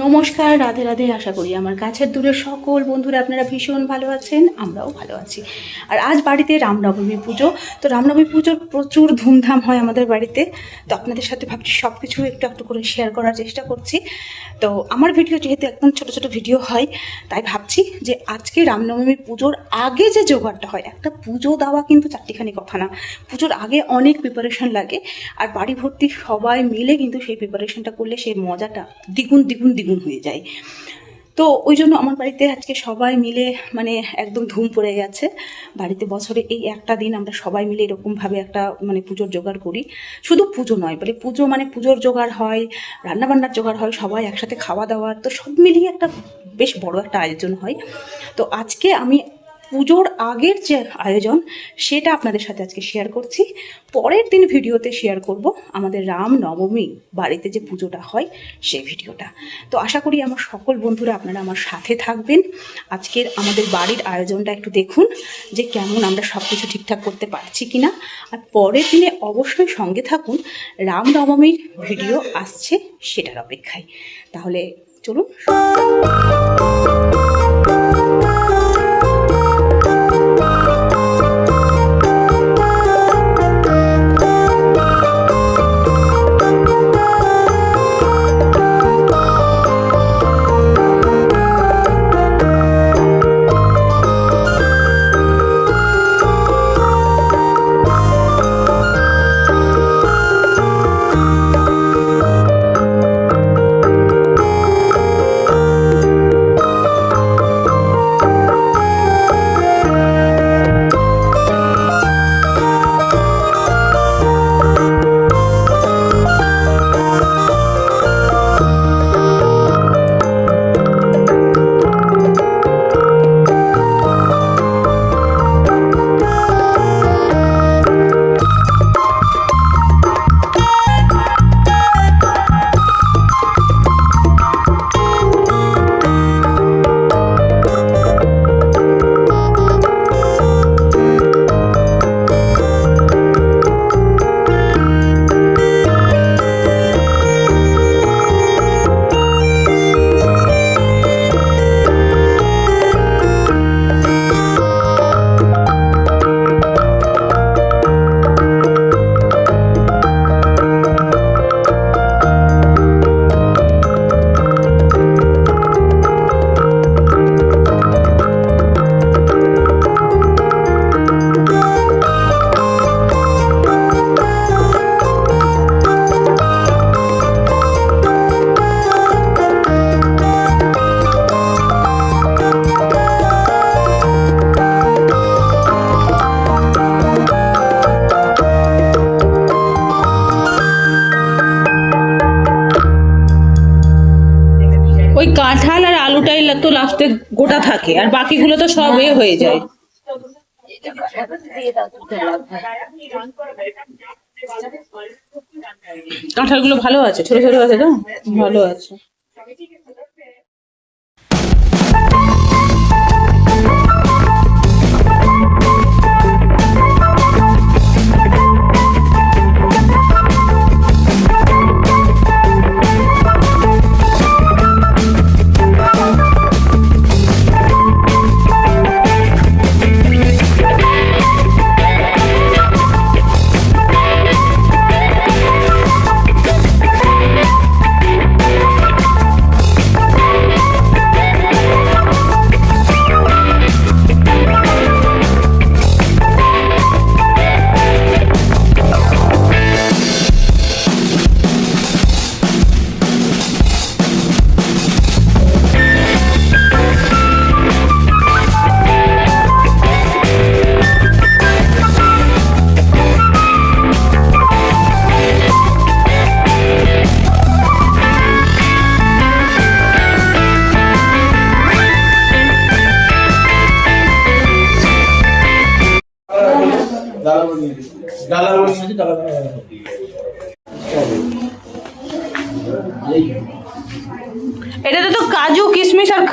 নমস্কার, রাধে রাধে। আশা করি আমার কাছের দূরের সকল বন্ধুরা আপনারা ভীষণ ভালো আছেন, আমরাও ভালো আছি। আর আজ বাড়িতে রামনবমী পুজো। তো রামনবমী পুজোর প্রচুর ধুমধাম হয় আমাদের বাড়িতে। তো আপনাদের সাথে ভাবছি সব কিছু একটু একটু করে শেয়ার করার চেষ্টা করছি। তো আমার ভিডিও যেহেতু একদম ছোট ছোট ভিডিও হয়, তাই ভাবছি যে আজকে রামনবমী পুজোর আগে যে জোগাড়টা হয়, একটা পুজো দেওয়া কিন্তু চারটিখানি কথা না। পুজোর আগে অনেক প্রিপারেশন লাগে, আর বাড়ি ভর্তি সবাই মিলে কিন্তু সেই প্রিপারেশনটা করলে সেই মজাটা দ্বিগুণ দ্বিগুণ দ্বিগুণ হয়ে যায়। তো ওই জন্য আমার বাড়িতে আজকে সবাই মিলে মানে একদম ধুম পড়ে গেছে। বাড়িতে বছরে এই একটা দিন আমরা সবাই মিলে এরকমভাবে একটা মানে পুজোর জোগাড় করি। শুধু পুজো নয়, বলে পুজো মানে পুজোর জোগাড় হয়, রান্নাবান্নার জোগাড় হয়, সবাই একসাথে খাওয়া দাওয়ার, তো সব মিলিয়ে একটা বেশ বড় একটা আয়োজন হয়। তো আজকে আমি পুজোর আগের যে আয়োজন সেটা আপনাদের সাথে আজকে শেয়ার করছি। পরের দিন ভিডিওতে শেয়ার করব আমাদের রামনবমী বাড়িতে যে পুজোটা হয় সেই ভিডিওটা। তো আশা করি আমার সকল বন্ধুরা আপনারা আমার সাথে থাকবেন। আজকের আমাদের বাড়ির আয়োজনটা একটু দেখুন যে কেমন আমরা সব কিছু ঠিকঠাক করতে পারছি কিনা। আর পরের দিনে অবশ্যই সঙ্গে থাকুন, রামনবমীর ভিডিও আসছে সেটার অপেক্ষায়। তাহলে চলুন। ওই কাঁঠাল আর আলুটাই তো লাস্টে গোটা থাকে, আর বাকিগুলো তো সব হয়ে যায়। কাঁঠালগুলো ভালো আছে, ছোট ছোট আছে তো ভালো আছে। এটাতে তো কাজু কিশমিশ আর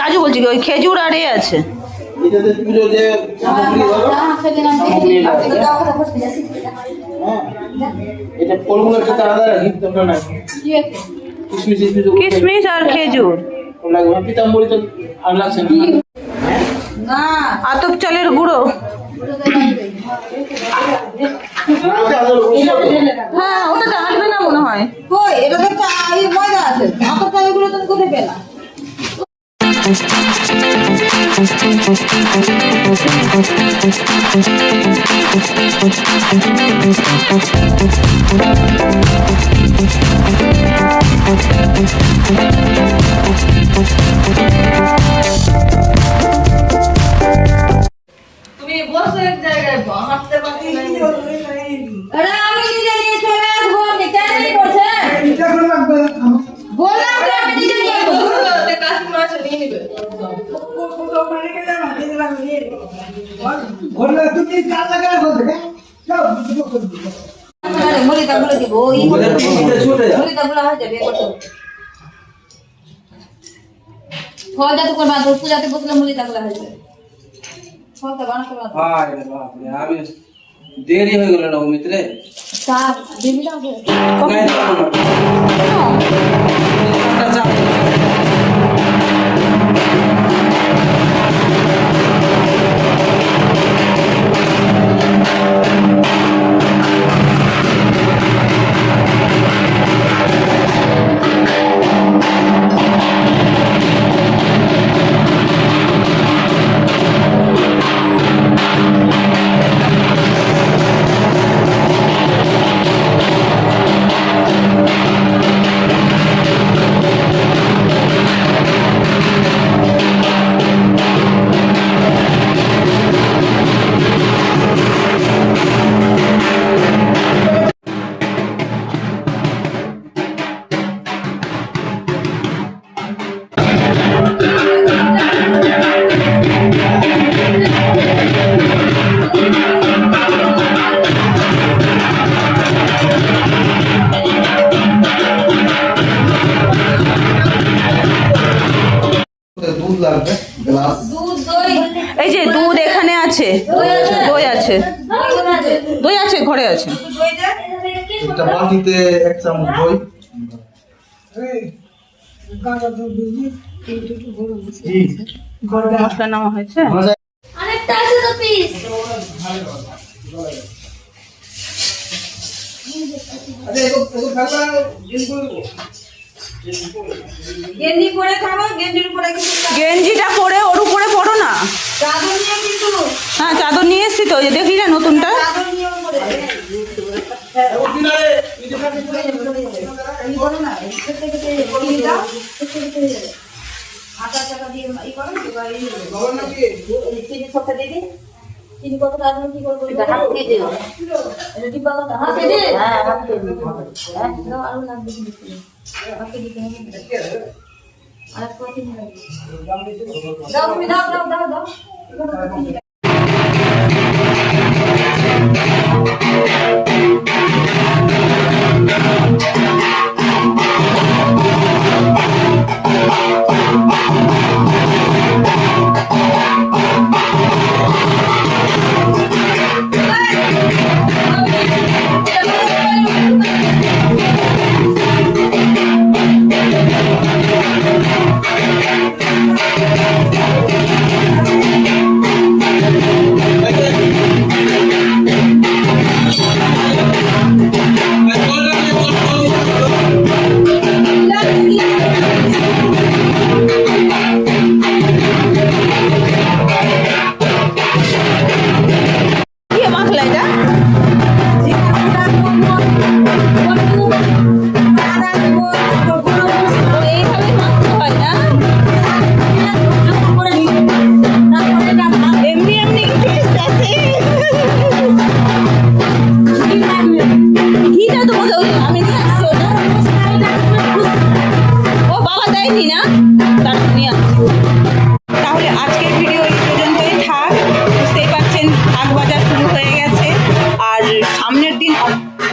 কাজু বলছি ওই খেজুর আর আছে। এটাতে পুরো যে এটা ফলগুলো একটু আলাদা রাখি তোমরা না কিশমিশ আর খেজুর, আতপ চালের গুঁড়ো। হ্যাঁ, ওটা আসবে না মনে হয়। এটা তো ময়দা আছে, আতপ চালের গুঁড়ো তুমি কোথায় পেলা? তুমি বসে এক জায়গায় হাঁটতে পারছি না। আরে আমি নিজে নিয়ে চলে আসবো, আপনি কেন এই করছেন? বললাম তো আমি নিজে নিয়ে আসবো। কাস্টমার আছে নিয়ে নেবে। মরিদা বলে দিব, মরিদা বলা হয়ে যাবে। ফলটা তো করবা, পূজাতে বসলে মরিদা বলা হয়ে যাবে। ফলটা বানাতে পারবো। আমি দেরি হয়ে গেল না মিত্রে। চা দিবি না? দুধ লাগবে গ্লাস। দুধ, দই। এই যে দুধ এখানে আছে, দই আছে, দই আছে, ঘরে আছে। দই দে। একটা বাটিতে 1 চামচ দই। মশলা নেওয়া হয়েছে। আরেকটা আছে তো পিস। গেঞ্জি পরে খাবো, গেঞ্জির উপরে কিছু গেঞ্জিটা পরে ওর উপরে পড়ো না। চাদর নিয়ে কিন্তু হ্যাঁ, চাদর নিয়ে এসছি তো, ওই যে দেখি না নতুনটা। চাদর নিয়ে উপরে এই বলো না, কেটে কেটে দিয়ে দাও, কেটে কেটে দিয়ে দাও। আটা টাকা দিয়ে এই করো, এবার এই চিনি সবটা দিয়ে দিই। চিনি কত টাকা কি করবো? হাত দিয়ে দিও। এটা ডিব্বা কত? হাত দিয়ে দিই? হ্যাঁ, হাত দিয়ে দিই। হ্যাঁ, দাও আরো লাগবে কিন্তু। হাত দিয়ে দিতে হবে। আর কত দিন লাগবে? দাও তুমি দাও দাও দাও দাও।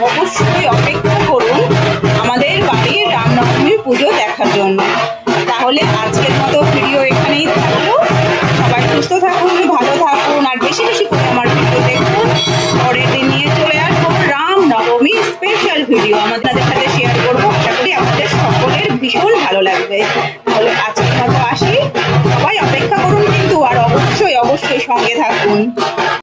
অবশ্যই অপেক্ষা করুন আমাদের বাড়ির রামনবমীর পুজো দেখার জন্য। তাহলে আজকের মতো ভিডিও এখানেই থাকলো। সবাই সুস্থ থাকুন, ভালো থাকুন, আর বেশি বেশি করে আমার ভিডিও দেখুন। পরের দিন নিয়ে চলে আসবো রামনবমী স্পেশাল ভিডিও, আমাদের সাথে শেয়ার করবো। আশা করি আপনাদের সকলের যাবে। তাহলে আজকে মতো আসি, সবাই অপেক্ষা করুন কিন্তু, আর অবশ্যই অবশ্যই সঙ্গে থাকুন।